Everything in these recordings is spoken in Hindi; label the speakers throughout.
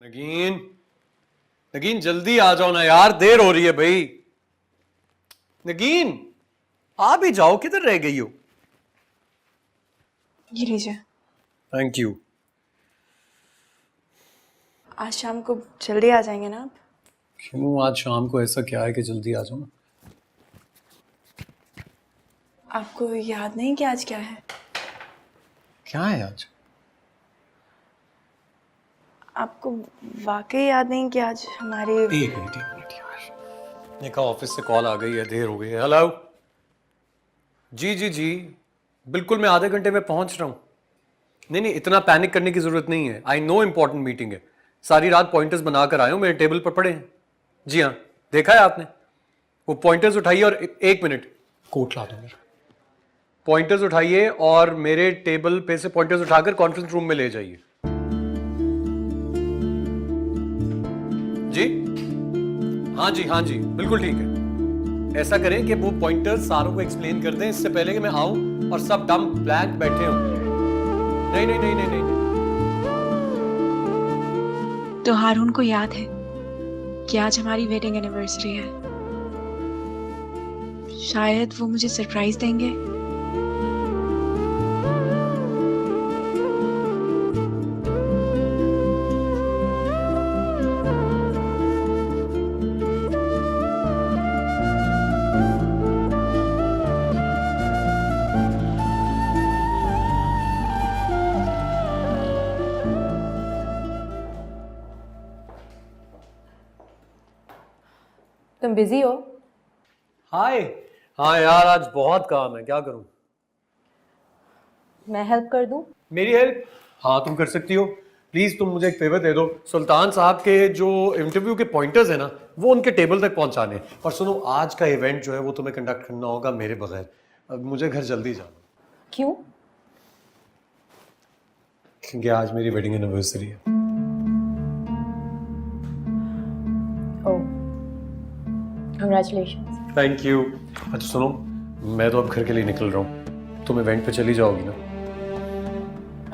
Speaker 1: नगीन, नगीन जल्दी आ जाओ ना यार, देर हो रही है भाई। नगीन आ भी जाओ, किधर रह गई हो?
Speaker 2: ये लीजिए।
Speaker 1: Thank you.
Speaker 2: आज शाम को जल्दी आ जाएंगे ना आप?
Speaker 1: क्यों, आज शाम को ऐसा क्या है कि जल्दी आ जाओ ना?
Speaker 2: आपको याद नहीं कि आज क्या है?
Speaker 1: क्या है आज?
Speaker 2: आपको वाकई याद नहीं कि आज हमारे...
Speaker 1: एक मिनट यार, देखा ऑफिस से कॉल आ गई है, देर हो गई है। हेलो। जी जी जी, बिल्कुल मैं आधे घंटे में पहुंच रहा हूँ। नहीं नहीं, इतना पैनिक करने की जरूरत नहीं है। आई नो इंपॉर्टेंट मीटिंग है। सारी रात पॉइंटर्स बनाकर आया हूँ, मेरे टेबल पर पड़े हैं। जी हाँ, देखा है आपने? वो पॉइंटर्स उठाइए और एक मिनट, कोट ला दो मेरा। पॉइंटर्स उठाइए और मेरे टेबल पे से पॉइंटर्स उठाकर कॉन्फ्रेंस रूम में ले जाइए। जी हाँ जी, बिल्कुल ठीक है। ऐसा करें कि वो पॉइंटर्स सारों को एक्सप्लेन कर दें इससे पहले कि मैं आऊं और सब डम ब्लैंक बैठे हों। नहीं नहीं नहीं नहीं नहीं, नहीं।
Speaker 2: तो हारून को याद है कि आज हमारी वेडिंग एनिवर्सरी है। शायद वो मुझे सरप्राइज देंगे।
Speaker 3: तुम बिजी हो?
Speaker 1: हाय। हाँ यार, आज बहुत काम है, क्या करूं?
Speaker 3: मैं हेल्प कर दूं?
Speaker 1: मेरी हेल्प? हाँ तुम कर सकती हो। प्लीज तुम मुझे एक फेवर दे दो। सुल्तान साहब के जो इंटरव्यू के पॉइंटर्स है ना, वो उनके टेबल तक पहुंचाने। और सुनो, आज का इवेंट जो है वो तुम्हें कंडक्ट करना होगा मेरे बगैर। अब मुझे घर जल्दी जाना,
Speaker 3: क्यों?
Speaker 1: क्योंकि आज मेरी वेडिंग एनिवर्सरी है।
Speaker 3: ओह, कंग्रेचुलेशंस।
Speaker 1: Thank you. अच्छा सुनो, मैं तो अब घर के लिए निकल रहा हूँ, तुम इवेंट पे चली जाओगी ना?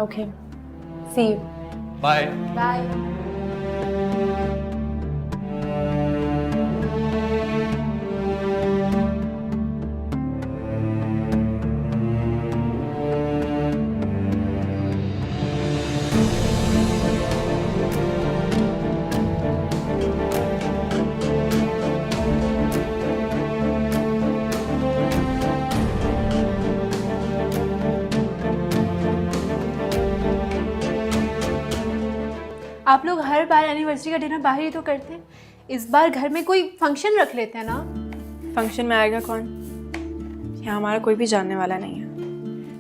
Speaker 3: Okay, see you.
Speaker 1: Bye
Speaker 3: bye. आप लोग हर बार एनिवर्सरी का डिनर बाहर ही तो करते हैं, इस बार घर में कोई फंक्शन रख लेते हैं ना।
Speaker 2: फंक्शन में आएगा कौन? यहाँ हमारा कोई भी जानने वाला नहीं है।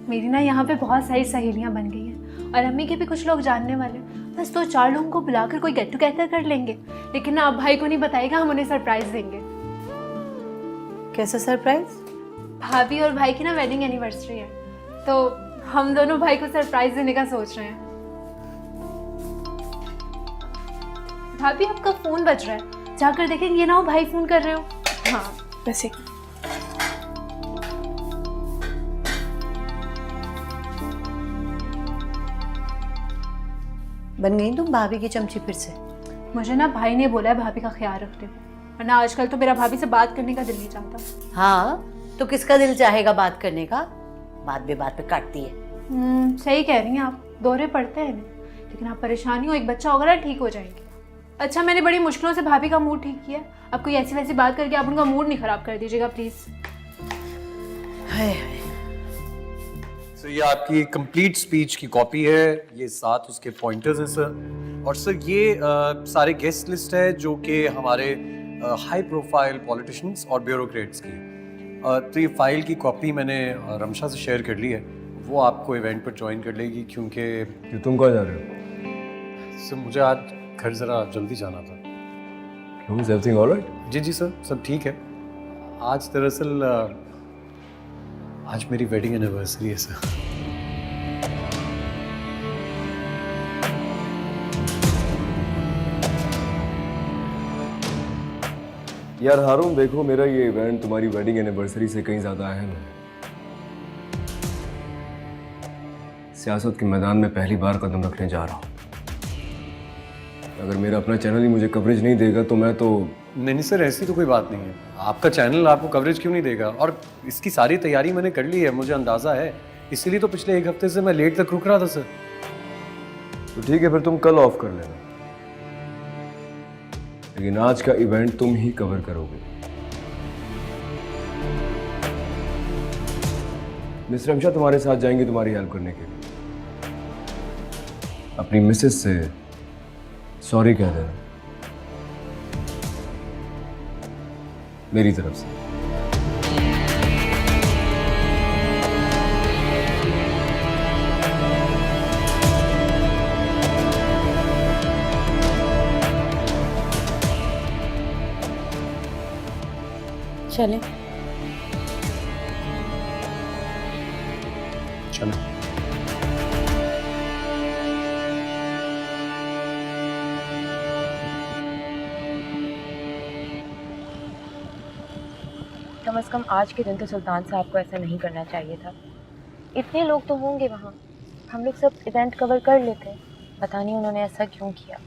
Speaker 3: मेरी ना यहाँ पे बहुत सारी सहेलियाँ बन गई हैं और अम्मी के भी कुछ लोग जानने वाले हैं। बस 2-4 लोगों को बुलाकर कोई गेट टुगेदर कर लेंगे। लेकिन ना, अब भाई को नहीं बताएगा, हम उन्हें सरप्राइज देंगे।
Speaker 4: कैसा सरप्राइज?
Speaker 3: भाभी और भाई की ना वेडिंग एनिवर्सरी है, तो हम दोनों भाई को सरप्राइज देने का सोच रहे हैं। भाभी आपका फोन बज रहा है, जाकर देखेंगे ना, हो भाई फोन कर रहे हो।
Speaker 2: हाँ, वैसे
Speaker 4: बन गई तुम भाभी की चमची फिर से?
Speaker 3: मुझे ना भाई ने बोला है भाभी का ख्याल रखते हो, वरना आजकल तो मेरा भाभी से बात करने का दिल नहीं चाहता।
Speaker 4: हाँ, तो किसका दिल चाहेगा बात करने का? बात पे काटती है।
Speaker 3: सही कह रही हैं आप, दौरे पड़ते हैं इन्हें। लेकिन आप परेशानी हो, एक बच्चा होगा ना, ठीक हो जाएंगे। अच्छा, मैंने बड़ी मुश्किलों से भाभी का मूड ठीक किया। अब कोई ऐसी वैसी बात करके आप उनका मूड नहीं खराब कर दीजिएगा प्लीज।
Speaker 4: हाय।
Speaker 1: सर, ये आपकी कंप्लीट स्पीच की कॉपी है, ये साथ उसके पॉइंटर्स हैं सर। और सर ये सारे गेस्ट लिस्ट है जो कि हमारे हाई प्रोफाइल पॉलिटिशियंस और ब्यूरोक्रेट्स की। तो ये फाइल की कॉपी मैंने रमशा से शेयर कर ली है, वो आपको इवेंट पर ज्वाइन कर लेगी। क्योंकि
Speaker 5: कि तुम कहाँ जा रहे हो?
Speaker 1: सर मुझे आज घर ज़रा जल्दी जाना था।
Speaker 5: क्यों, इज एवरीथिंग ऑलराइट?
Speaker 1: जी सर, सब ठीक है। आज दरअसल आज मेरी वेडिंग एनिवर्सरी है सर।
Speaker 5: यार हारून, देखो मेरा ये इवेंट तुम्हारी वेडिंग एनिवर्सरी से कहीं ज्यादा अहम है। सियासत के मैदान में पहली बार कदम रखने जा रहा हूं। अगर मेरा अपना चैनल ही मुझे कवरेज नहीं देगा तो मैं तो
Speaker 1: नहीं सर, ऐसी तो कोई बात नहीं है। आपका चैनल आपको कवरेज क्यों नहीं देगा? और इसकी सारी तैयारी मैंने कर ली है, मुझे अंदाज़ा है। इसीलिए तो पिछले 1 हफ्ते से मैं लेट तक रुक रहा था सर।
Speaker 5: तो ठीक है, फिर तुम कल ऑफ कर लेना, लेकिन आज का इवेंट तुम ही कवर करोगे। मिस रमशा तुम्हारे साथ जाएंगी तुम्हारी हेल्प करने के लिए। अपनी मिसेस से सॉरी कह देना मेरी तरफ से।
Speaker 4: चलें।
Speaker 1: चलो।
Speaker 6: कम से कम आज के दिन तो सुल्तान साहब को ऐसा नहीं करना चाहिए था। इतने लोग तो होंगे वहाँ, हम लोग सब इवेंट कवर कर लेते। पता नहीं उन्होंने ऐसा क्यों किया।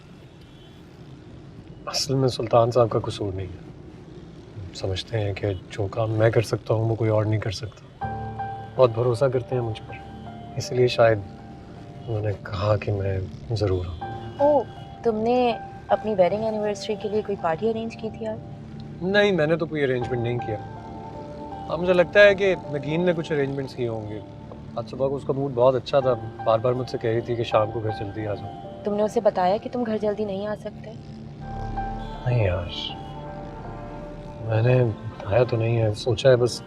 Speaker 1: असल में सुल्तान साहब का कसूर नहीं है। समझते हैं कि जो काम मैं कर सकता हूँ वो कोई और नहीं कर सकता। बहुत भरोसा करते हैं मुझ पर, इसलिए शायद उन्होंने कहा कि मैं ज़रूर आऊँ।
Speaker 6: ओह, तुमने अपनी वेडिंग एनिवर्सरी के लिए कोई पार्टी अरेंज की थी आज?
Speaker 1: नहीं, मैंने तो कोई अरेंजमेंट नहीं किया। हाँ, मुझे लगता है कि नगीन ने कुछ अरेंजमेंट्स किए होंगे। आज सुबह को उसका मूड बहुत अच्छा था, बार बार मुझसे कह रही थी कि शाम को घर जल्दी आ जाओ।
Speaker 6: तुमने उसे बताया कि तुम घर जल्दी नहीं आ सकते?
Speaker 1: नहीं यार, मैंने बताया तो नहीं है, सोचा है बस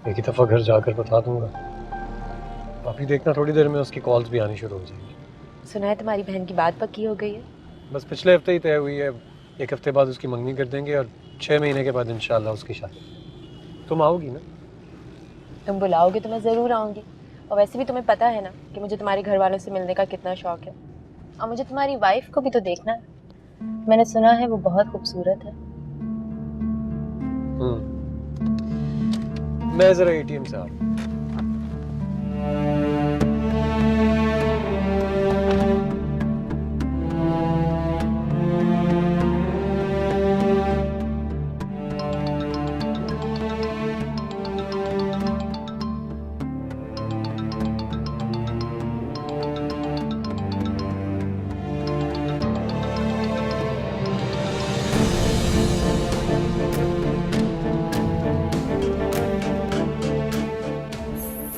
Speaker 1: एक ही दफ़ा घर जाकर बता दूंगा। अभी देखना, थोड़ी देर में उसकी कॉल्स भी आनी शुरू हो जाएंगी।
Speaker 6: सुना है तुम्हारी बहन की बात पक्की हो गई है?
Speaker 1: बस पिछले हफ्ते ही तय हुई है। 1 हफ्ते बाद उसकी मंगनी कर देंगे और 6 महीने के बाद इंशाल्लाह उसकी शादी। तुम आओगी ना?
Speaker 6: तुम बुलाओगे तो मैं ज़रूर आऊँगी। और वैसे भी तुम्हें पता है ना कि मुझे तुम्हारे घर वालों से मिलने का कितना शौक है। और मुझे तुम्हारी वाइफ को भी तो देखना है। मैंने सुना है वो बहुत खूबसूरत है।
Speaker 1: मैं ज़रा ATM से आ रहा हूँ।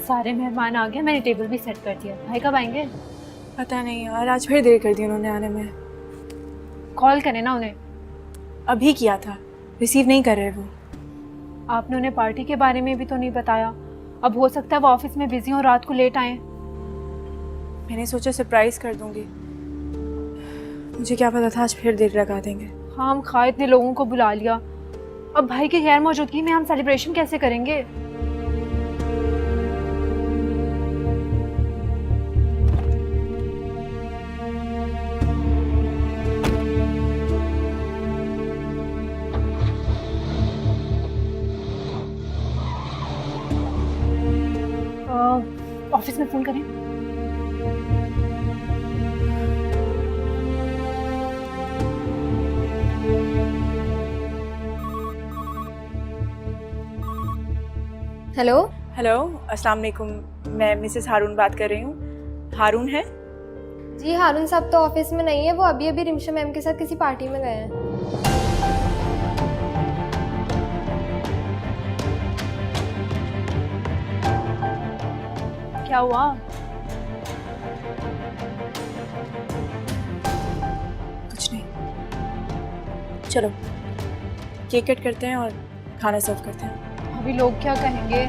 Speaker 3: सारे मेहमान आ गए, मैंने टेबल भी सेट कर दिया। भाई कब आएंगे?
Speaker 2: पता नहीं यार, आज फिर देर कर दी उन्होंने आने में।
Speaker 3: कॉल करें ना उन्हें।
Speaker 2: अभी किया था, रिसीव नहीं कर रहे वो।
Speaker 3: आपने उन्हें पार्टी के बारे में भी तो नहीं बताया। अब हो सकता है वो ऑफिस में बिजी हो, रात को लेट आए।
Speaker 2: मैंने सोचा सरप्राइज कर दूंगी, मुझे क्या पता था आज फिर देर लगा देंगे।
Speaker 3: हाँ, हम खा इतने लोगों को बुला लिया, अब भाई की गैर मौजूदगी में हम सेलिब्रेशन कैसे करेंगे? ऑफिस में फोन करें।
Speaker 7: हेलो
Speaker 2: हेलो, अस्सलाम वालेकुम। मैं मिसेस हारून बात कर रही हूँ। हारून है?
Speaker 7: जी, हारून साहब तो ऑफिस में नहीं है, वो अभी अभी रिमशा मैम के साथ किसी पार्टी में गए हैं।
Speaker 3: क्या हुआ?
Speaker 2: कुछ नहीं, चलो केक कट करते हैं और खाना सर्व करते हैं।
Speaker 3: अभी लोग क्या कहेंगे?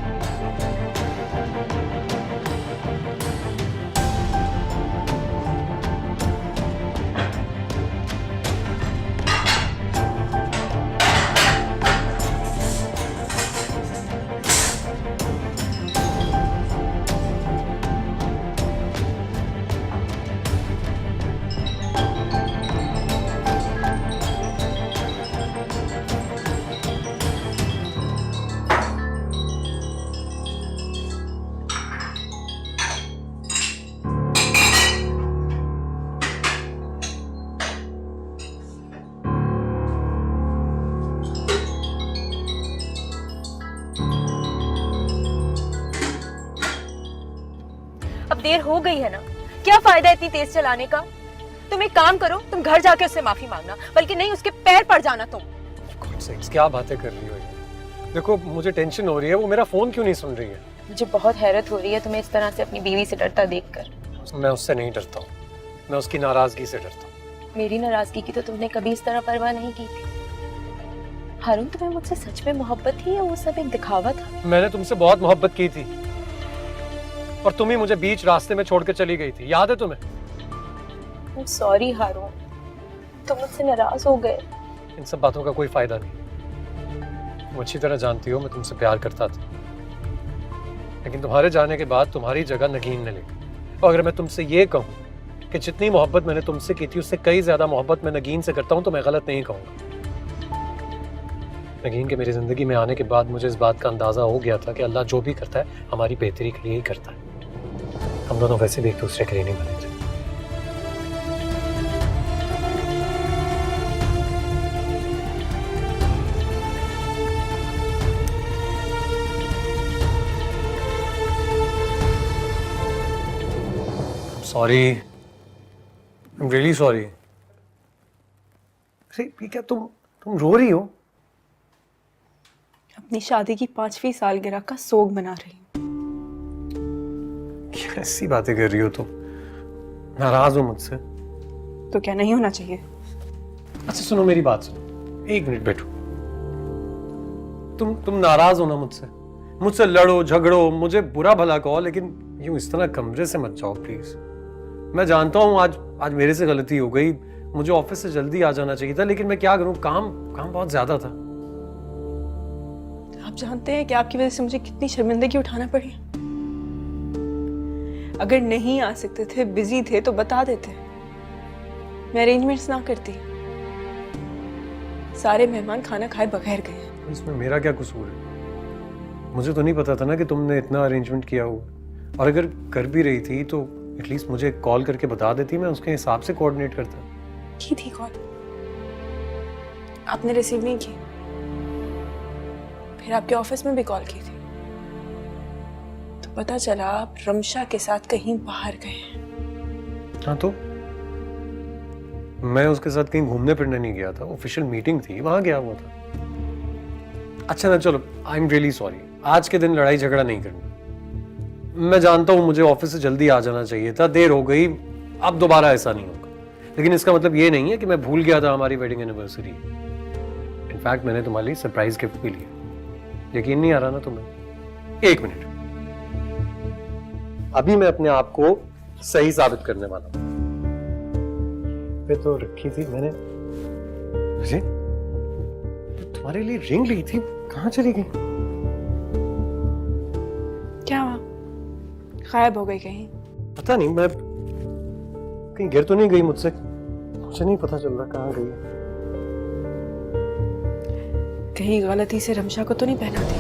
Speaker 6: अब देर हो गई है ना, क्या फायदा इतनी तेज चलाने का। तुम एक काम करो, तुम घर जाके उससे माफी मांगना, बल्कि नहीं उसके पैर पड़ जाना तुम।
Speaker 1: God sakes, क्या बातें कर रही हो ये? देखो मुझे टेंशन हो रही है, वो मेरा फोन क्यों नहीं सुन रही है?
Speaker 6: मुझे बहुत हैरत हो रही है तुम्हें इस तरह से अपनी बीवी से डरता देखकर।
Speaker 1: मैं उससे नहीं डरता हूँ, मैं उसकी नाराजगी से डरता हूँ।
Speaker 6: मेरी नाराजगी की तो तुमने कभी इस तरह परवाह नहीं की थी। हारून, तुम्हें मुझसे सच में मोहब्बत थी या वो सब एक दिखावा था?
Speaker 1: मैंने तुमसे बहुत मोहब्बत की थी और तुम ही मुझे बीच रास्ते में छोड़ के चली गई थी, याद है तुम्हें?
Speaker 6: सॉरी हारून, तुम मुझसे नाराज हो गए।
Speaker 1: इन सब बातों का कोई फायदा नहीं। तुम अच्छी तरह जानती हो मैं तुमसे प्यार करता था, लेकिन तुम्हारे जाने के बाद तुम्हारी जगह नगीन ने ली। और अगर मैं तुमसे ये कहूँ कि जितनी मोहब्बत मैंने तुमसे की थी उससे कई ज्यादा मोहब्बत मैं नगीन से करता हूँ तो मैं गलत नहीं कहूँगा। नगीन के मेरी जिंदगी में आने के बाद मुझे इस बात का अंदाजा हो गया था कि अल्लाह जो भी करता है हमारी बेहतरी के लिए ही करता है। हम दोनों वैसे भी एक दूसरे के लिए नहीं बने थे। Sorry, I am really sorry. अरे ये क्या तुम रो रही हो?
Speaker 2: अपनी शादी की 5वीं सालगिरह का सोग मना रही हूँ।
Speaker 1: कैसी बातें कर रही हो तुम? नाराज हो मुझसे?
Speaker 2: तो क्या नहीं होना चाहिए?
Speaker 1: अच्छा सुनो मेरी बात सुनो, एक मिनट बैठो। तुम नाराज हो ना मुझसे लड़ो झगड़ो, मुझे बुरा भला कहो, लेकिन यूं इस तरह कमरे से मत जाओ प्लीज। मैं जानता हूँ आज मेरे से गलती हो गई, मुझे ऑफिस से जल्दी आ जाना चाहिए था, लेकिन मैं क्या करूँ, काम बहुत ज्यादा था।
Speaker 2: आप जानते हैं कि आपकी वजह से मुझे कितनी शर्मिंदगी उठाना पड़ी। अगर नहीं आ सकते थे, बिजी थे, तो बता देते, मैं अरेंजमेंट्स ना करती। सारे मेहमान खाना खाए बगैर गए।
Speaker 1: इसमें मेरा क्या कसूर है? मुझे तो नहीं पता था ना कि तुमने इतना अरेंजमेंट किया हुआ, और अगर कर भी रही थी तो एटलीस्ट मुझे कॉल करके बता देती, मैं उसके हिसाब से कोऑर्डिनेट करता।
Speaker 2: की थी कॉल, आपने रिसीव नहीं की। फिर आपके ऑफिस में भी कॉल की थी, तो पता चला आप रमशा के साथ कहीं बाहर गए।
Speaker 1: हाँ तो मैं उसके साथ कहीं घूमने फिरने नहीं गया था, ऑफिशियल मीटिंग थी, वहां गया हुआ था। अच्छा ना चलो, आई एम रियली सॉरी, आज के दिन लड़ाई झगड़ा नहीं करना। मैं जानता हूँ मुझे ऑफिस से जल्दी आ जाना चाहिए था, देर हो गई, अब दोबारा ऐसा नहीं होगा। लेकिन इसका मतलब ये नहीं है कि मैं भूल गया था हमारी वेडिंग एनिवर्सरी। इनफैक्ट मैंने तुम्हारे लिए सरप्राइज गिफ्ट भी लिया। यकीन नहीं आ रहा ना तुम्हें? एक मिनट, अभी मैं अपने आप को सही साबित करने वाला हूं। पे तो रखी थी मैंने। अरे तुम्हारे लिए रिंग ली थी, कहां चली गई?
Speaker 2: क्या हुआ, गायब हो गई कहीं?
Speaker 1: पता नहीं, मैं कहीं गिर तो नहीं गई मुझसे, मुझे नहीं पता चल रहा कहां गई।
Speaker 2: कहीं गलती से रमशा को तो नहीं पहना दी?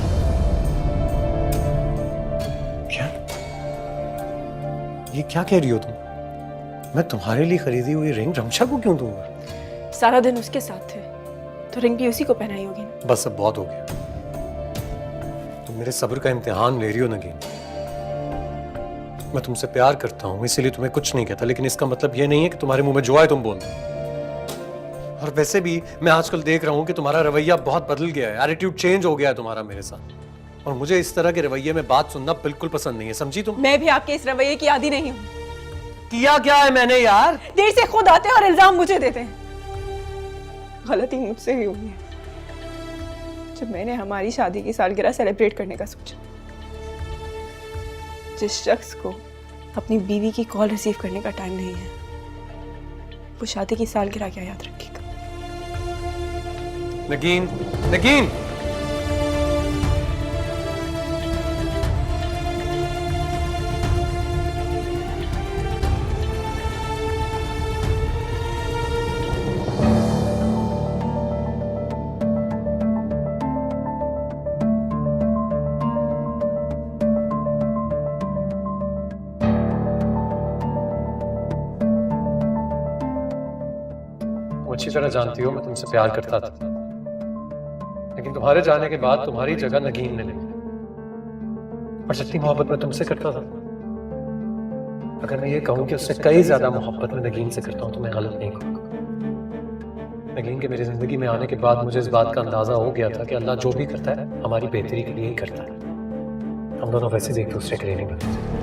Speaker 1: क्या ये क्या कह रही हो तुम? मैं तुम्हारे लिए खरीदी हुई रिंग रमशा को क्यों दूंगा?
Speaker 2: सारा दिन उसके साथ थे, तो रिंग भी उसी को पहनाई होगी ना।
Speaker 1: बस अब बहुत हो गया, तुम मेरे सब्र का इम्तिहान ले रही हो नगीन। मैं तुमसे प्यार करता हूं इसीलिए तुम्हें कुछ नहीं कहता, लेकिन इसका मतलब ये नहीं है कि तुम्हारे मुंह में जो आए तुम बोल दो। और वैसे भी मैं आजकल देख रहा हूं कि तुम्हारा रवैया बहुत बदल गया है, एटीट्यूड चेंज हो गया है तुम्हारा मेरे साथ, और मुझे इस तरह के रवैये में बात सुनना बिल्कुल पसंद नहीं है, समझी तुम?
Speaker 2: मैं भी आपके इस रवैये की आदी नहीं हूँ।
Speaker 1: किया क्या है मैंने यार?
Speaker 2: देर से खुद आते हैं और इल्जाम मुझे देते हैं। गलती मुझसे ही हुई है जब मैंने हमारी शादी की सालगिरह सेलिब्रेट करने का सोचा। जिस शख्स को अपनी बीवी की कॉल रिसीव करने का टाइम नहीं है, वो शादी की सालगिरह क्या याद रखेगा?
Speaker 1: नगीन, नगीन! अच्छी तरह जानती हो मैं तुमसे प्यार करता था, लेकिन तुम्हारे जाने के बाद तुम्हारी जगह नगीन ने ली। और जितनी मोहब्बत मैं तुमसे करता था अगर मैं ये कहूँ कि उससे कई ज्यादा मोहब्बत में नगीन से करता हूँ तो मैं गलत नहीं कहूँगा। नगीन के मेरी जिंदगी में आने के बाद मुझे इस बात का अंदाजा हो गया था कि अल्लाह जो भी करता है हमारी बेहतरी के लिए ही करता है। हम दोनों वैसे भी एक दूसरे के लिए नहीं बनते।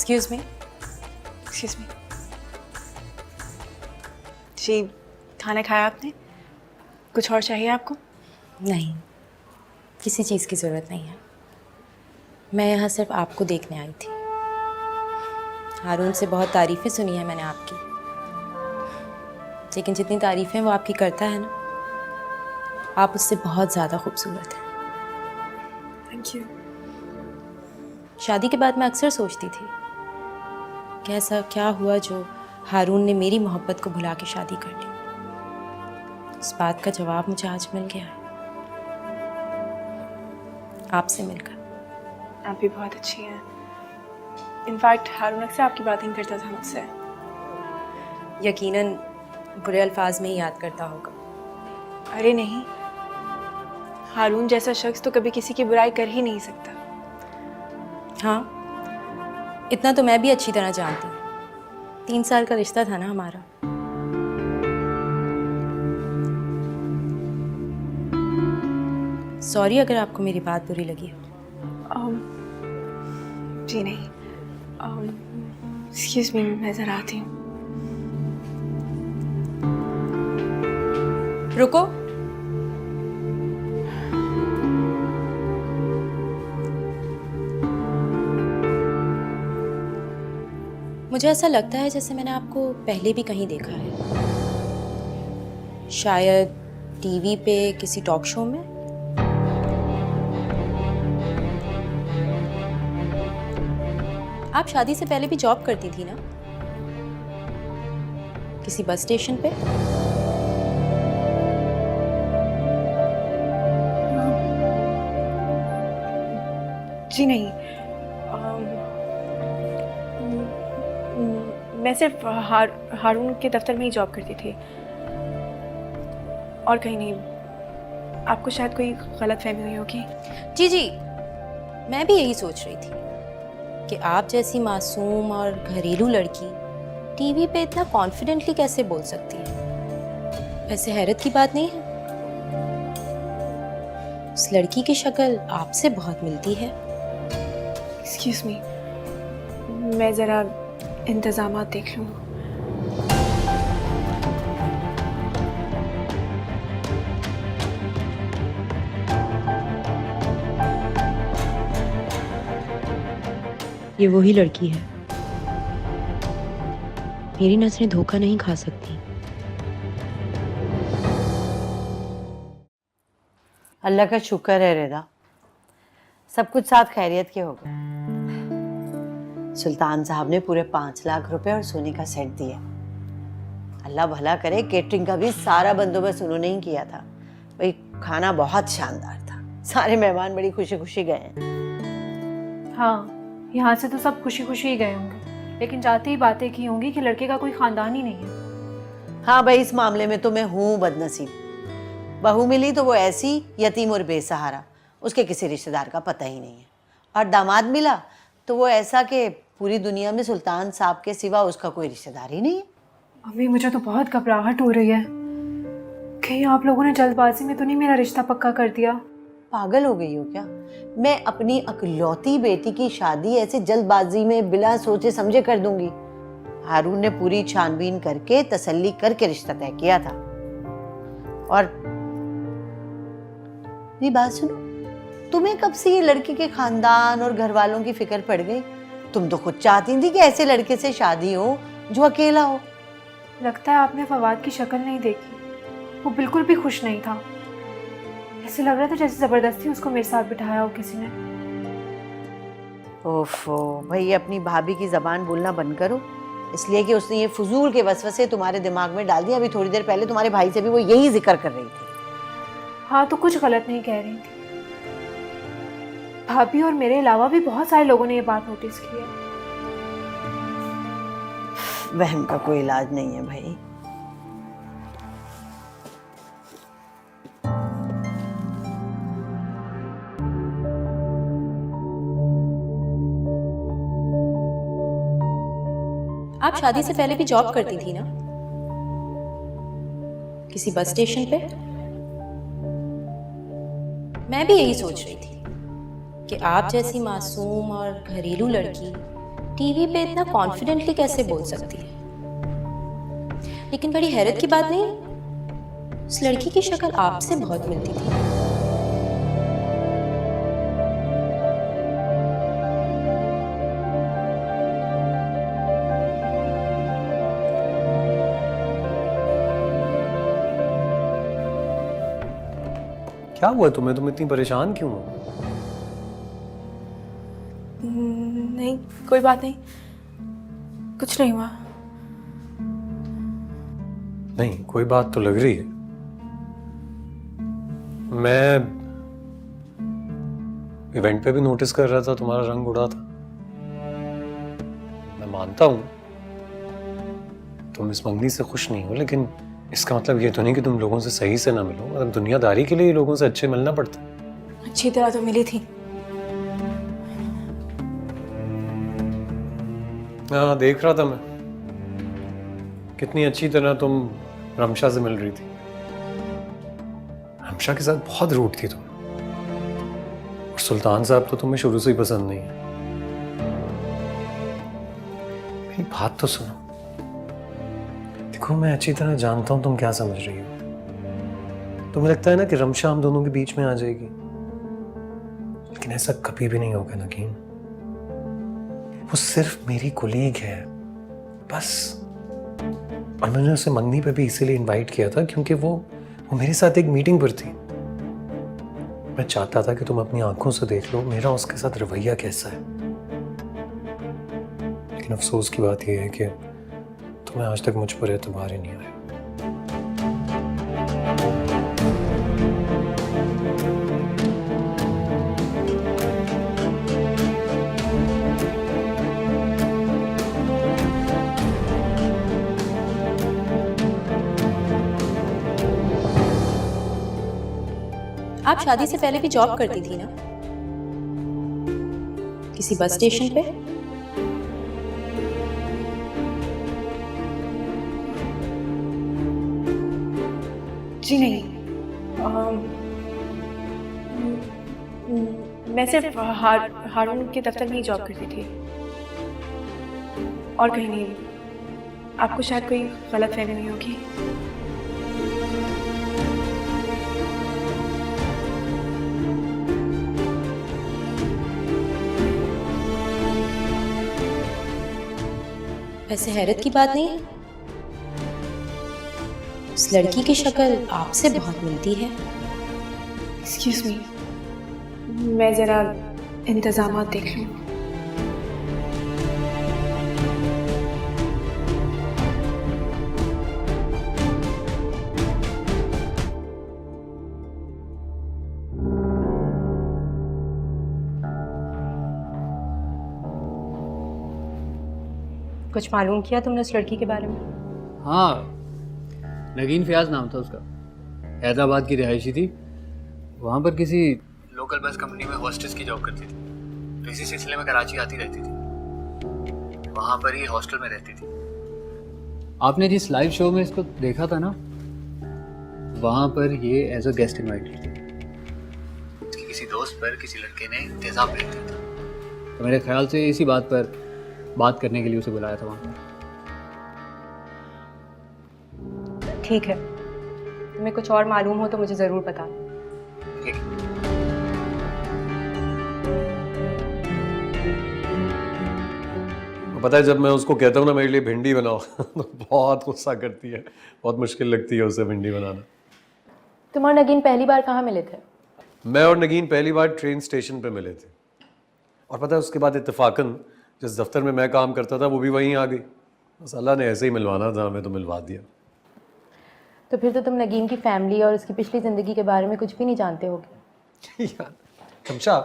Speaker 6: Excuse me.
Speaker 2: एक्सक्यूज मी जी, खाना खाया आपने? कुछ और चाहिए आपको?
Speaker 6: नहीं, किसी चीज़ की ज़रूरत नहीं है। मैं यहाँ सिर्फ आपको देखने आई थी। हारून से बहुत तारीफ़ें सुनी है मैंने आपकी, लेकिन जितनी तारीफ़ें वो आपकी करता है ना, आप उससे बहुत ज़्यादा खूबसूरत हैं।
Speaker 2: Thank you.
Speaker 6: शादी के बाद मैं अक्सर सोचती थी कि ऐसा क्या हुआ जो हारून ने मेरी मोहब्बत को भुला के शादी कर ली। इस बात का जवाब मुझे आज मिल गया है, आपसे मिलकर।
Speaker 2: आप भी बहुत अच्छी हैं। इनफैक्ट हारून अक्सर आपकी बात ही करता था मुझसे।
Speaker 6: यकीनन बुरे अल्फाज में ही याद करता होगा।
Speaker 2: अरे नहीं, हारून जैसा शख्स तो कभी किसी की बुराई कर ही नहीं सकता।
Speaker 6: हाँ, इतना तो मैं भी अच्छी तरह जानती हूँ। 3 साल का रिश्ता था ना हमारा। सॉरी अगर आपको मेरी बात बुरी लगी हो।
Speaker 2: जी नहीं। एक्सक्यूज मी, मैं ज़रा आती हूँ।
Speaker 6: रुको। मुझे ऐसा लगता है जैसे मैंने आपको पहले भी कहीं देखा है, शायद टीवी पे किसी टॉक शो में। आप शादी से पहले भी जॉब करती थी ना, किसी बस स्टेशन पे?
Speaker 2: जी नहीं, मैं सिर्फ हारून के दफ्तर में ही जॉब करती थी और कहीं नहीं। आपको शायद कोई गलत फहमी हुई होगी।
Speaker 6: जी जी, मैं भी यही सोच रही थी। कि आप जैसी मासूम और घरेलू लड़की टीवी पे इतना कॉन्फिडेंटली कैसे बोल सकती है। वैसे हैरत की बात नहीं है, उस लड़की की शक्ल आपसे बहुत मिलती है।
Speaker 2: एक्सक्यूज मी, मैं ज़रा इंतज़ामात देख लूँ।
Speaker 6: ये वही लड़की है, मेरी नजरें धोखा नहीं खा सकती।
Speaker 4: अल्लाह का शुक्र है रिदा, सब कुछ साथ खैरियत के हो गए। सुल्तान साहब ने पूरे 5 लाख रुपए और सोने का सेट दिया। अल्लाह भला करे, केटरिंग का भी सारा बंदोबस्त उन्होंने ही किया था। भाई खाना बहुत शानदार था, सारे मेहमान बड़ी खुशी खुशी गए हैं।
Speaker 3: हाँ, यहाँ से तो सब खुशी खुशी ही गए होंगे, लेकिन जाते ही बातें की होंगी कि लड़के का कोई खानदान ही नहीं है।
Speaker 4: हाँ भाई, इस मामले में तो मैं हूँ बदनसीब। बहू मिली तो वो ऐसी यतीम और बेसहारा, उसके किसी रिश्तेदार का पता ही नहीं है। और दामाद मिला तो वो ऐसा कि पूरी दुनिया में सुल्तान साहब के सिवा उसका कोई रिश्तेदार ही नहीं है।
Speaker 3: अम्मी, मुझे तो बहुत घबराहट हो रही है, कहीं आप लोगों ने जल्दबाजी में तो नहीं मेरा रिश्ता पक्का कर दिया।
Speaker 4: पागल हो गई हो क्या? मैं अपनी अकलौती बेटी की शादी ऐसे जल्दबाजी में बिना सोचे समझे कर दूंगी? हारून ने पूरी छानबीन करके तसल्ली करके रिश्ता तय किया था। और मेरी बात सुनो, तुम्हें कब से ये लड़की के खानदान और घर वालों की फिक्र पड़ गई? तुम तो खुद चाहती थी कि ऐसे लड़के से शादी हो जो अकेला हो।
Speaker 3: लगता है आपने फवाद की शक्ल नहीं देखी, वो बिल्कुल भी खुश नहीं था। ऐसे लग रहा था जैसे जबरदस्ती उसको मेरे साथ बिठाया हो किसी ने।
Speaker 4: ओफो भाई, अपनी भाभी की जबान बोलना बंद करो, इसलिए कि उसने ये फजूल के वसवसे तुम्हारे दिमाग में डाल दिया। अभी थोड़ी देर पहले तुम्हारे भाई से भी वो यही जिक्र कर रही थी।
Speaker 3: हाँ, तो कुछ गलत नहीं कह रही थी। भाभी और मेरे अलावा भी बहुत सारे लोगों ने ये बात नोटिस की है।
Speaker 4: वहम का कोई इलाज नहीं है भाई।
Speaker 6: आप शादी से पहले भी जॉब करती थी ना, किसी बस स्टेशन पे? मैं भी यही सोच रही थी कि आप जैसी मासूम और घरेलू लड़की टीवी पे इतना कॉन्फिडेंटली कैसे बोल सकती है। लेकिन बड़ी हैरत की बात नहीं, उस लड़की की शक्ल आपसे बहुत मिलती थी।
Speaker 1: क्या हुआ तुम्हें? तुम इतनी परेशान क्यों हो?
Speaker 2: नहीं, कोई बात नहीं, कुछ नहीं हुआ।
Speaker 1: नहीं, कोई बात तो लग रही है। मैं इवेंट पे भी नोटिस कर रहा था, तुम्हारा रंग उड़ा था। मैं मानता हूं तुम इस मंगनी से खुश नहीं हो, लेकिन इसका मतलब ये तो नहीं कि तुम लोगों से सही से ना मिलो। मतलब दुनियादारी के लिए लोगों से अच्छे मिलना पड़ता है।
Speaker 2: अच्छी तरह तो मिली थी।
Speaker 1: हाँ, देख रहा था मैं कितनी अच्छी तरह तुम रमशा से मिल रही थी। रमशा के साथ बहुत रूट थी तुम, और सुल्तान साहब तो तुम्हें शुरू से ही पसंद नहीं है। मेरी बात तो सुनो। देखो, मैं अच्छी तरह जानता हूं तुम क्या समझ रही हो। तुम्हें लगता है ना कि रमशा हम दोनों के बीच में आ जाएगी, लेकिन ऐसा कभी भी नहीं होगा नगीन। वो सिर्फ मेरी कोलीग है बस। और मैंने उसे मंगनी पे भी इसीलिए इनवाइट किया था क्योंकि वो मेरे साथ एक मीटिंग पर थी। मैं चाहता था कि तुम अपनी आंखों से देख लो मेरा उसके साथ रवैया कैसा है। लेकिन अफसोस की बात यह है कि तुम्हें आज तक मुझ पर एतबार ही नहीं आया।
Speaker 6: आप शादी से पहले भी जॉब करती थी ना, किसी बस स्टेशन पे?
Speaker 2: जी नहीं, मैं सिर्फ हारून के दफ्तर में ही जॉब करती थी और कहीं नहीं। आपको शायद कोई गलत फहमी हुई होगी।
Speaker 6: वैसे हैरत की बात नहीं है, उस लड़की की शक्ल आपसे बहुत मिलती है।
Speaker 2: एक्सक्यूज मी, मैं ज़रा इंतज़ामात देख लूँ।
Speaker 6: कुछ मालूम किया तुमने उस लड़की के बारे में?
Speaker 8: हाँ, नगीन फयाज नाम था उसका। हैदराबाद की रिहायशी थी। वहाँ पर किसी लोकल बस कंपनी में हॉस्टेस की जॉब करती थी। तो इसी सिलसिले में कराची आती रहती थी। वहाँ पर ही हॉस्टल में रहती थी। आपने जिस लाइव शो में इसको देखा था ना, वहाँ पर ये एज अ गेस्ट इनवाइटेड थी। उसके किसी दोस्त पर किसी लड़के ने तेजाब भेज दिया था। तो मेरे ख्याल से इसी बात पर बात करने के लिए उसे बुलाया था वहाँ पर।
Speaker 6: ठीक है, तुम्हें कुछ और मालूम हो तो मुझे ज़रूर बताना।
Speaker 8: ठीक है।
Speaker 1: पता है, जब मैं उसको कहता हूँ ना मेरे लिए भिंडी बनाओ तो बहुत गुस्सा करती है। बहुत मुश्किल लगती है उसे भिंडी बनाना।
Speaker 6: तुम और नगीन पहली बार कहाँ मिले थे?
Speaker 1: मैं और नगीन पहली बार ट्रेन स्टेशन पे मिले थे। और पता है, उसके बाद इत्तेफाकन जिस दफ्तर में मैं काम करता था वो भी वहीं आ गई। बस अल्लाह ने ऐसे ही मिलवाना था हमें, तो मिलवा दिया।
Speaker 6: तो फिर तो तुम नगीन की फैमिली और उसकी पिछली ज़िंदगी के बारे में कुछ भी नहीं जानते होगे।
Speaker 1: यार तमशा,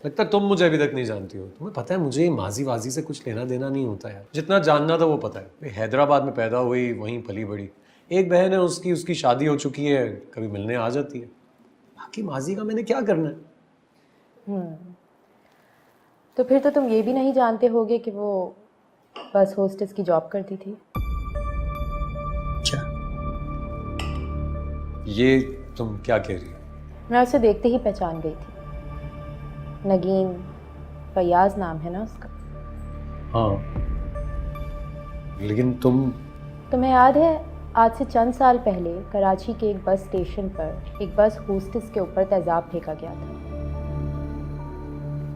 Speaker 1: लगता है तुम मुझे अभी तक नहीं जानती हो। तुम्हें पता है मुझे माजी वाजी से कुछ लेना देना नहीं होता यार। जितना जानना था वो पता है। मैं हैदराबाद में पैदा हुई, वहीं पली बड़ी। एक बहन है उसकी शादी हो चुकी है, कभी मिलने आ जाती है। बाकी माजी का मैंने क्या करना है।
Speaker 6: तो फिर तो तुम ये भी नहीं जानते होगे कि वो बस होस्टेस की जॉब करती थी।
Speaker 1: अच्छा, ये तुम क्या कह रही हो?
Speaker 6: मैं उसे देखते ही पहचान गई थी। नगीन फयाज नाम है ना उसका?
Speaker 1: हाँ, लेकिन
Speaker 6: तुम्हें याद है आज से चंद साल पहले कराची के एक बस स्टेशन पर एक बस होस्टेस के ऊपर तेजाब फेंका गया था।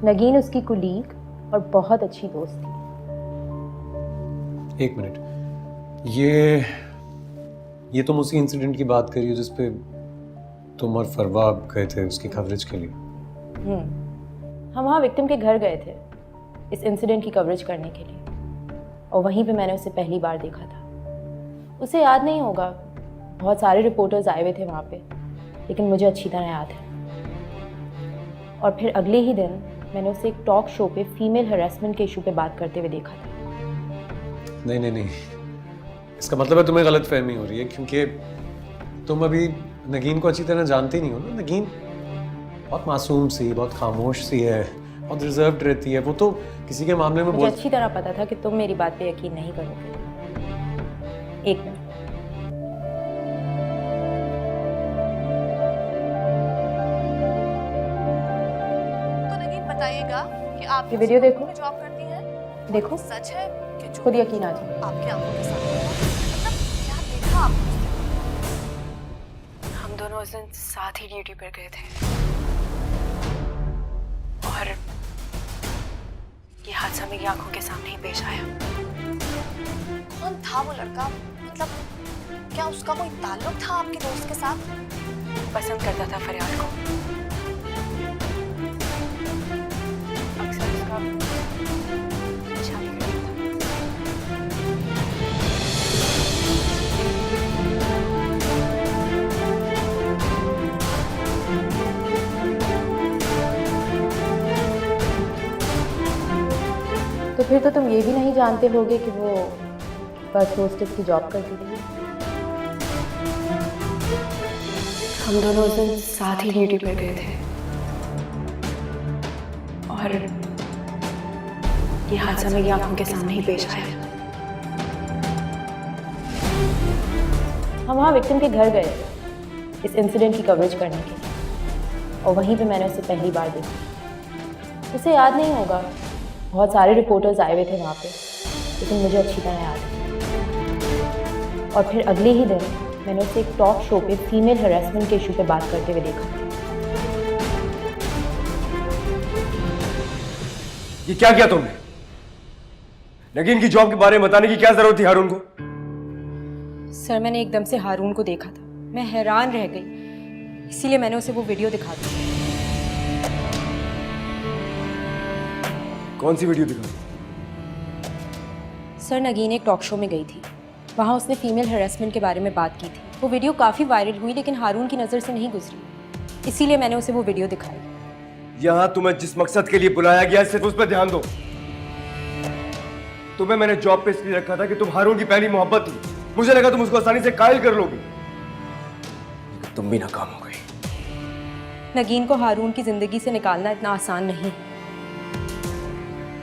Speaker 6: नगीन उसकी कुलीग और बहुत अच्छी दोस्त थी।
Speaker 1: एक मिनट, ये तुम उसी इंसिडेंट की बात कर रही हो जिस पे तुम और फरवा गए थे उसकी कवरेज के लिए?
Speaker 6: हम वहाँ विक्टिम के घर गए थे इस इंसिडेंट की कवरेज करने के लिए, और वहीं पे मैंने उसे पहली बार देखा था। उसे याद नहीं होगा, बहुत सारे रिपोर्टर्स आए हुए थे वहाँ पे, लेकिन मुझे अच्छी तरह याद है। और फिर अगले ही दिन मैंने उसे एक टॉक शो पे फीमेल हरासमेंट के इशू पे बात करते हुए देखा था।
Speaker 1: नहीं, इसका मतलब है तुम्हें गलत फहमी हो रही है, क्योंकि तुम अभी नगीन को अच्छी तरह जानती नहीं हो ना। नगीन बहुत मासूम सी, बहुत खामोश सी है, बहुत रिजर्व्ड रहती है। वो तो किसी के मामले में
Speaker 6: मुझे अच्छी तरह पता था कि तुम मेरी बात पे यकीन नहीं करोगे। एक मिनट,
Speaker 9: तो नगीन बताइएगा कि आप
Speaker 6: ये वीडियो देखो।
Speaker 9: जॉब करती हैं?
Speaker 6: देखो,
Speaker 9: सच है कि जो
Speaker 6: खुद यकीन आ जाए।
Speaker 9: आपकी आंखों के सामने हुआ? मतलब क्या देखा आपने?
Speaker 2: हम दोनों उस दिन साथ ही ड्यूटी पर गए थे और ये हादसा मेरी आंखों के सामने ही पेश आया।
Speaker 9: कौन था वो लड़का? मतलब क्या उसका कोई ताल्लुक था आपके दोस्त के साथ?
Speaker 2: पसंद करता था फरियाद को। अक्सर उसका पीछा भी करता था।
Speaker 6: तो फिर तो तुम ये भी नहीं जानते होगे कि वो बस होस्टेस की जॉब करती थी।
Speaker 2: हम दोनों उस दिन साथ ही ड्यूटी पर गए थे और ये हादसा मेरी आंखों के सामने ही पेश आया।
Speaker 6: हम वहाँ विक्टिम के घर गए थे इस इंसिडेंट की कवरेज करने के लिए, और वहीं पे मैंने उसे पहली बार देखा। उसे याद नहीं होगा, बहुत सारे रिपोर्टर्स आए हुए थे वहाँ पे, लेकिन मुझे अच्छी तरह याद है। और फिर अगले ही दिन मैंने उसे एक टॉक शो पे फीमेल हरासमेंट के इशू पे बात करते हुए देखा।
Speaker 5: ये क्या किया तुमने? नगीन की जॉब के बारे में बताने की क्या जरूरत थी हारून को?
Speaker 6: सर, मैंने एकदम से हारून को देखा था, मैं हैरान रह गई, इसीलिए मैंने उसे वो वीडियो दिखा दी।
Speaker 5: कौन सी वीडियो दिखा?
Speaker 6: सर, नगीन एक टॉक शो में गई थी, वहाँ उसने फीमेल हरासमेंट के बारे में बात की थी। वो वीडियो काफ़ी वायरल हुई, लेकिन हारून की नज़र से नहीं गुजरी, इसीलिए मैंने उसे वो वीडियो दिखाई।
Speaker 5: यहाँ तुम्हें जिस मकसद के लिए बुलाया गया सिर्फ उस पर ध्यान दो। तुम्हें मैंने जॉब पे इसलिए रखा था कि तुम हारून की पहली मोहब्बत थी। मुझे लगा तुम उसको आसानी से कायल कर लोगी, लेकिन तुम भी नाकाम हो गई।
Speaker 6: नगीन को हारून की ज़िंदगी से निकालना इतना आसान नहीं।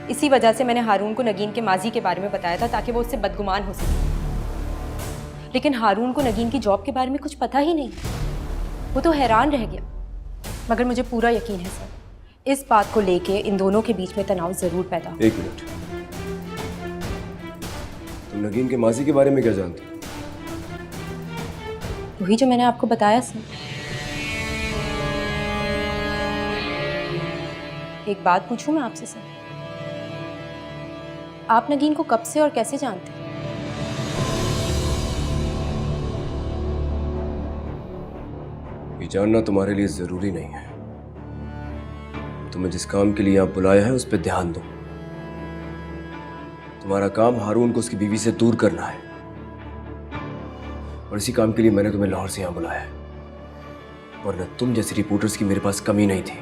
Speaker 6: इसी वजह से मैंने हारून को नगीन के माजी के बारे में बताया था, ताकि वो उससे बदगुमान हो सके। लेकिन हारून को नगीन की जॉब के बारे में कुछ पता ही नहीं, वो तो हैरान रह गया। मगर मुझे पूरा यकीन है सर, इस बात को लेके इन दोनों के बीच में तनाव जरूर पैदा हो।
Speaker 5: 1 मिनट, तुम नगीन के माजी के बारे में क्या जानती हो?
Speaker 6: वही जो मैंने आपको बताया सर। एक बात पूछूं मैं आपसे सर, आप नगीन को कब से और कैसे जानते हैं?
Speaker 5: ये जानना तुम्हारे लिए जरूरी नहीं है। तुम्हें जिस काम के लिए यहां बुलाया है उस पर ध्यान दो। तुम्हारा काम हारून को उसकी बीवी से दूर करना है, और इसी काम के लिए मैंने तुम्हें लाहौर से यहां बुलाया है, वरना तुम जैसे रिपोर्टर्स की मेरे पास कमी नहीं थी।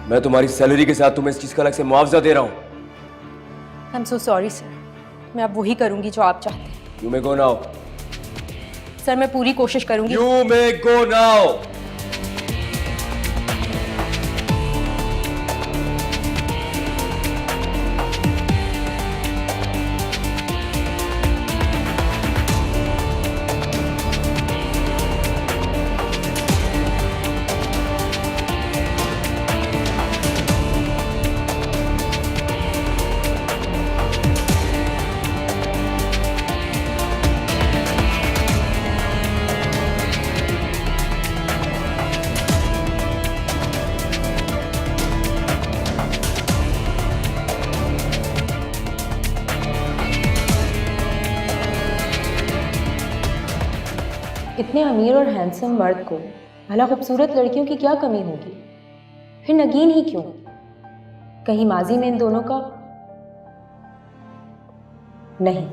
Speaker 5: मैं तुम्हारी सैलरी के साथ तुम्हें इस चीज का अलग से मुआवजा दे रहा हूं।
Speaker 6: I am so sorry sir, मैं अब वही करूंगी जो आप चाहते हैं।
Speaker 5: You may go now.
Speaker 6: Sir, मैं पूरी कोशिश करूंगी।
Speaker 5: You may go now.
Speaker 6: इतने अमीर और हैंडसम मर्द को भला खूबसूरत लड़कियों की क्या कमी होगी? फिर नगीन ही क्यों? कहीं माजी में इन दोनों का नहीं।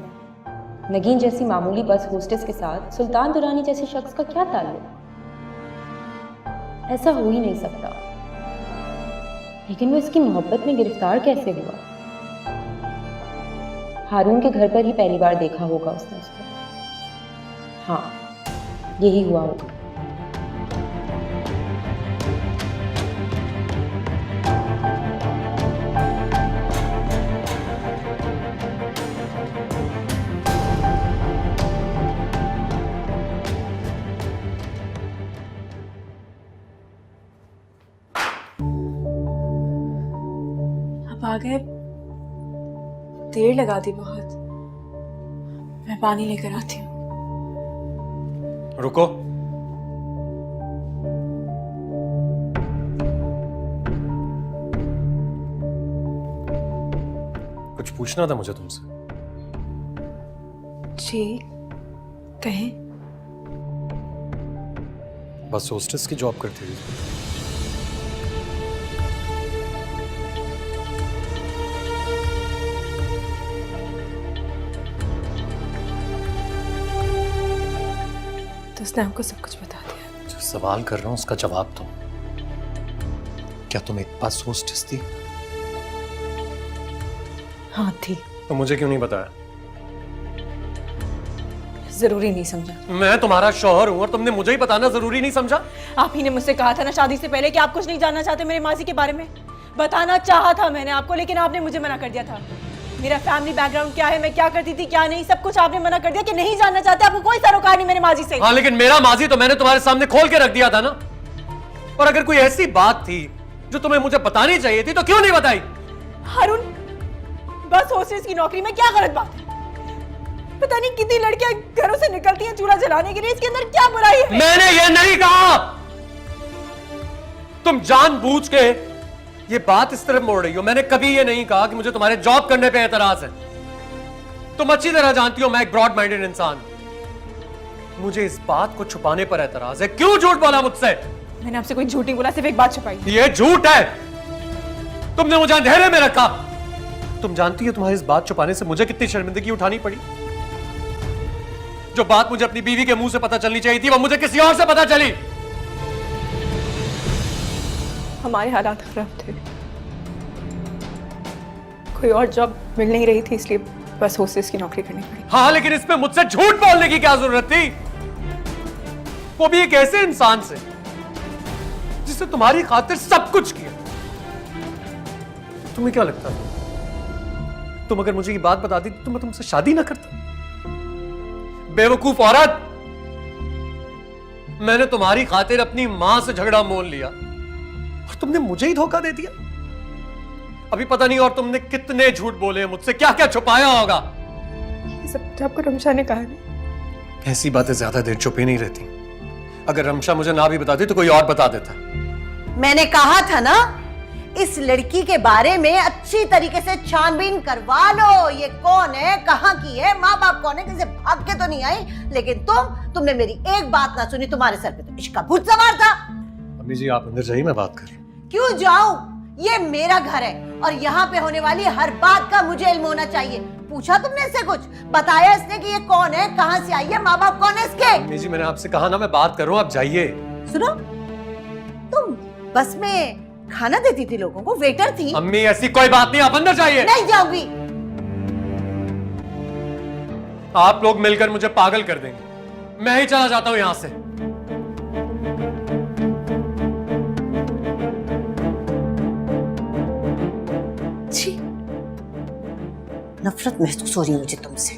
Speaker 6: नगीन जैसी मामूली बस होस्टेस के साथ सुल्तान दुरानी जैसे शख्स का क्या ताल्लुक? ऐसा हो ही नहीं सकता। लेकिन वो इसकी मोहब्बत में गिरफ्तार कैसे हुआ? हारून के घर पर ही पहली बार देखा होगा उसने उसको। हाँ, यही हुआ होगा।
Speaker 2: अब आ गए, देर लगा दी बहुत। मैं पानी लेकर आती हूँ।
Speaker 1: रुको, कुछ पूछना था मुझे तुमसे।
Speaker 2: जी कहें।
Speaker 1: बस होस्टेस की जॉब करती थी।
Speaker 2: तो उसने हमको सब कुछ बता दिया।
Speaker 1: जो सवाल कर रहा हूं उसका जवाब दो। क्या तुम एक पास होस्टेस थी?
Speaker 2: हाँ थी।
Speaker 1: तो मुझे क्यों नहीं बताया?
Speaker 2: जरूरी नहीं समझा।
Speaker 1: मैं तुम्हारा शौहर हूं और तुमने मुझे ही बताना जरूरी नहीं समझा?
Speaker 2: आप ही ने मुझसे कहा था ना शादी से पहले कि आप कुछ नहीं जानना चाहते मेरे माजी के बारे में। बताना चाहा था मैंने आपको, लेकिन आपने मुझे मना कर दिया था। मेरा फैमिली बैकग्राउंड क्या है, मैं क्या करती थी क्या नहीं, सब कुछ आपने मना कर दिया कि नहीं जानना चाहते। आपको कोई सरोकार नहीं मेरे माजी से।
Speaker 1: हाँ, लेकिन मेरा माजी तो मैंने तुम्हारे सामने खोल के रख दिया था ना। और अगर कोई ऐसी बात थी जो तुम्हें मुझे बतानी चाहिए थी तो क्यों नहीं बताई?
Speaker 2: हारून, बस होस्टेस की नौकरी में क्या गलत बात है? पता नहीं कितनी लड़कियां घरों से निकलती हैं चूल्हा जलाने के लिए, इसके अंदर क्या बुराई है?
Speaker 1: मैंने ये नहीं कहा। तुम जानबूझ के ये बात इस तरफ मोड़ रही हो। मैंने कभी ये नहीं कहा कि मुझे तुम्हारे जॉब करने पे एतराज है। तुम अच्छी तरह जानती हो मैं एक ब्रॉड माइंडेड इंसान। मुझे इस बात को छुपाने पर एतराज है। क्यों झूठ बोला मुझसे?
Speaker 2: मैंने आपसे कोई झूठ नहीं बोला, सिर्फ एक बात छुपाई।
Speaker 1: ये झूठ है। तुमने मुझे अंधेरे में रखा। तुम जानती हो तुम्हारी इस बात छुपाने से मुझे कितनी शर्मिंदगी उठानी पड़ी। जो बात मुझे अपनी बीवी के मुंह से पता चलनी चाहिए थी वो मुझे किसी और से पता चली।
Speaker 2: हमारे हालात खराब थे, कोई और जॉब मिल नहीं रही थी, इसलिए बस होस्टेस की नौकरी करनी पड़ी।
Speaker 1: हाँ, लेकिन इसमें मुझसे झूठ बोलने की क्या जरूरत थी? वो भी एक ऐसे इंसान से जिसने तुम्हारी खातिर सब कुछ किया। तुम्हें क्या लगता है तुम अगर मुझे ये बात बताती तो मैं तुमसे शादी ना करता? बेवकूफ औरत, मैंने तुम्हारी खातिर अपनी मां से झगड़ा मोल लिया और तुमने मुझे ही धोखा दे दिया। अभी पता नहीं और तुमने कितने झूठ बोले मुझसे, क्या क्या छुपाया होगा।
Speaker 2: ये सब तो आपको रमशा ने कहा ना।
Speaker 1: ऐसी बातें ज्यादा देर छुपी नहीं रहती। अगर रमशा मुझे ना भी बताती तो कोई और बता देता।
Speaker 4: मैंने कहा था ना, इस लड़की के बारे में अच्छी तरीके से छानबीन करवा लो। ये कौन है, कहाँ की है, माँ बाप कौन है, किसी भाग के तो नहीं आई। लेकिन तुमने मेरी एक बात ना सुनी। तुम्हारे सर पे तो इश्क का भूत सवार था।
Speaker 1: अम्मी जी आप अंदर जाइए, मैं बात कर रहा हूं।
Speaker 4: क्यों जाऊं? ये मेरा घर है और यहाँ पे होने वाली हर बात का मुझे इल्म होना चाहिए। पूछा तुमने इससे कुछ? बताया इसने कि ये कौन है, कहाँ से आई है, माँ बाप कौन है इसके?
Speaker 1: अम्मी जी मैंने आपसे कहा ना मैं बात कर रहा हूं, आप जाइए।
Speaker 4: सुनो, तुम बस में खाना देती थी लोगों को, वेटर थी।
Speaker 1: अम्मी ऐसी कोई बात नहीं, आप अंदर जाइए।
Speaker 4: नहीं जाऊंगी।
Speaker 1: आप लोग मिलकर मुझे पागल कर देंगे। मैं ही चला जाता हूं यहां से।
Speaker 4: छी, नफरत महसूस हो रही है मुझे तुमसे।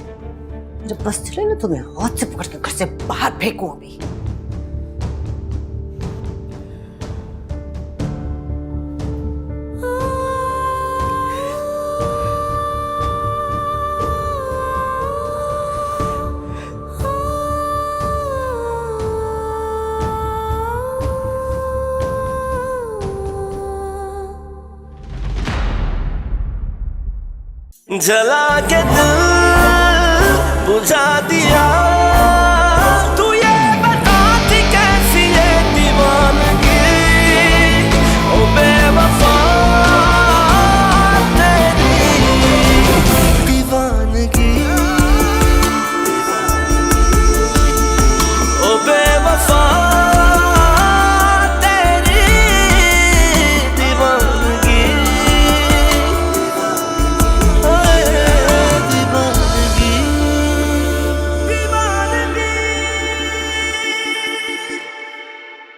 Speaker 4: जब बस चले ना तुम्हें हाथ से पकड़ के घर से बाहर फेंकूं अभी।
Speaker 10: जला के दिल बुझा दिया